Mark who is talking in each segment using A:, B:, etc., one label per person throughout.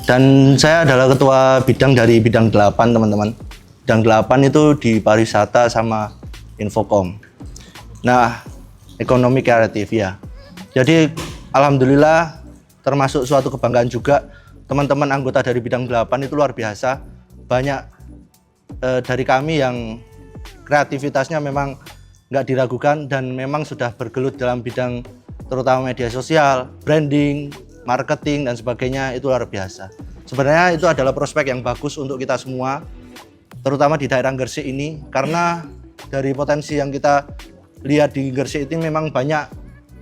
A: Dan saya adalah ketua bidang dari bidang 8, teman-teman. Bidang 8 itu di pariwisata sama Infocom. Nah, ekonomi kreatif ya. Jadi alhamdulillah termasuk suatu kebanggaan juga, teman-teman anggota dari bidang 8 itu luar biasa. Banyak dari kami yang kreativitasnya memang nggak diragukan dan memang sudah bergelut dalam bidang terutama media sosial, branding, marketing dan sebagainya. Itu luar biasa. Sebenarnya itu adalah prospek yang bagus untuk kita semua, terutama di daerah Gresik ini, karena dari potensi yang kita lihat di Gresik ini memang banyak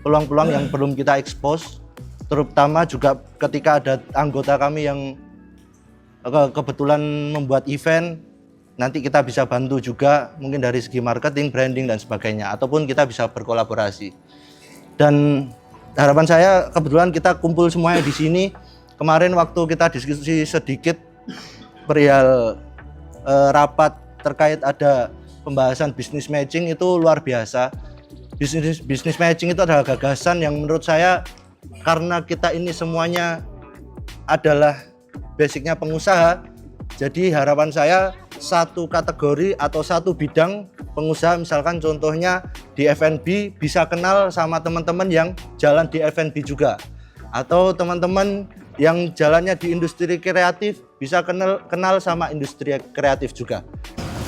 A: peluang-peluang yang belum kita expose, terutama juga ketika ada anggota kami yang kebetulan membuat event, nanti kita bisa bantu juga mungkin dari segi marketing, branding dan sebagainya, ataupun kita bisa berkolaborasi. Dan harapan saya kebetulan kita kumpul semuanya di sini. Kemarin waktu kita diskusi sedikit perihal rapat terkait ada pembahasan business matching, itu luar biasa. Business matching itu adalah gagasan yang menurut saya, karena kita ini semuanya adalah basicnya pengusaha, jadi harapan saya satu kategori atau satu bidang pengusaha, misalkan contohnya di F&B, bisa kenal sama teman-teman yang jalan di F&B juga, atau teman-teman yang jalannya di industri kreatif bisa kenal sama industri kreatif juga.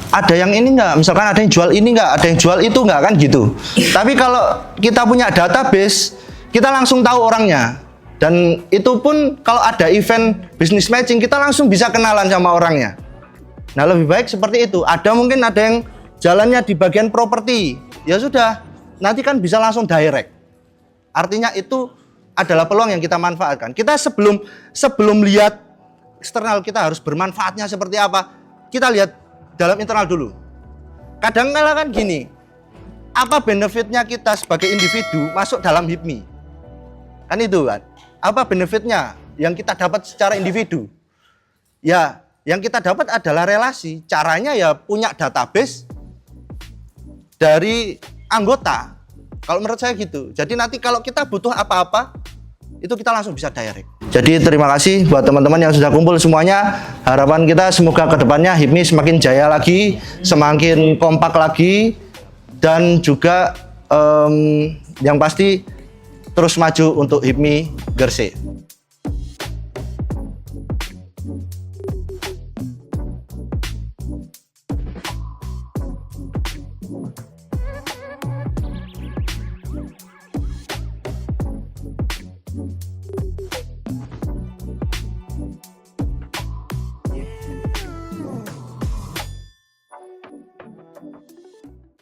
A: Ada yang ini enggak, misalkan ada yang jual ini enggak, ada yang jual itu enggak, kan gitu. Tapi kalau kita punya database, kita langsung tahu orangnya. Dan itu pun kalau ada event business matching, kita langsung bisa kenalan sama orangnya. Nah, lebih baik seperti itu. Ada mungkin ada yang jalannya di bagian properti, ya sudah, nanti kan bisa langsung direct. Artinya itu adalah peluang yang kita manfaatkan. Kita sebelum lihat eksternal, kita harus bermanfaatnya seperti apa. Kita lihat dalam internal dulu. Kadang-kala kan gini, apa benefitnya kita sebagai individu masuk dalam HIPMI? Kan itu kan. Apa benefitnya yang kita dapat secara individu? Ya, yang kita dapat adalah relasi. Caranya ya punya database dari anggota. Kalau menurut saya gitu. Jadi nanti kalau kita butuh apa-apa, itu kita langsung bisa direct. Jadi terima kasih buat teman-teman yang sudah kumpul semuanya. Harapan kita semoga kedepannya HIPMI semakin jaya lagi, semakin kompak lagi, dan juga yang pasti terus maju untuk HIPMI Gresik.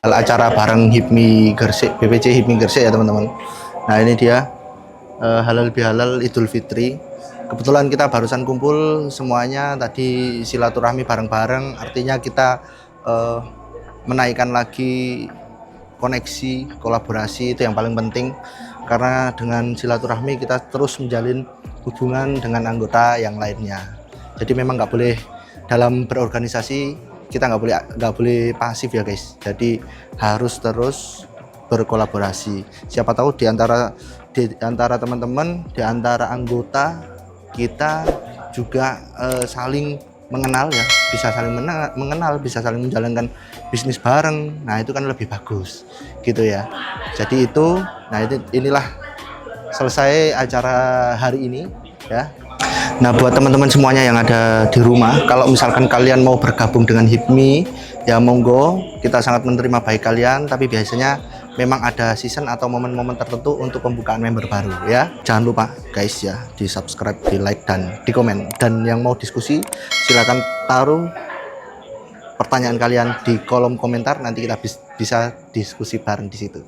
A: Acara bareng HIPMI Gresik, BPC HIPMI Gresik ya teman-teman. Nah ini dia halal bihalal Idul Fitri. Kebetulan kita barusan kumpul semuanya tadi silaturahmi bareng-bareng. Artinya kita menaikkan lagi koneksi, kolaborasi, itu yang paling penting. Karena dengan silaturahmi kita terus menjalin hubungan dengan anggota yang lainnya. Jadi memang nggak boleh dalam berorganisasi, kita nggak boleh pasif ya guys. Jadi harus terus berkolaborasi. Siapa tahu di antara teman-teman, di antara anggota kita juga saling mengenal ya, bisa saling mengenal, bisa saling menjalankan bisnis bareng. Nah itu kan lebih bagus gitu ya. Jadi itu, nah inilah selesai acara hari ini ya. Nah buat teman-teman semuanya yang ada di rumah, kalau misalkan kalian mau bergabung dengan HIPMI, ya monggo, kita sangat menerima baik kalian. Tapi biasanya memang ada season atau momen-momen tertentu untuk pembukaan member baru ya. Jangan lupa guys ya, di subscribe, di like, dan di komen. Dan yang mau diskusi silakan taruh pertanyaan kalian di kolom komentar, nanti kita bisa diskusi bareng di situ.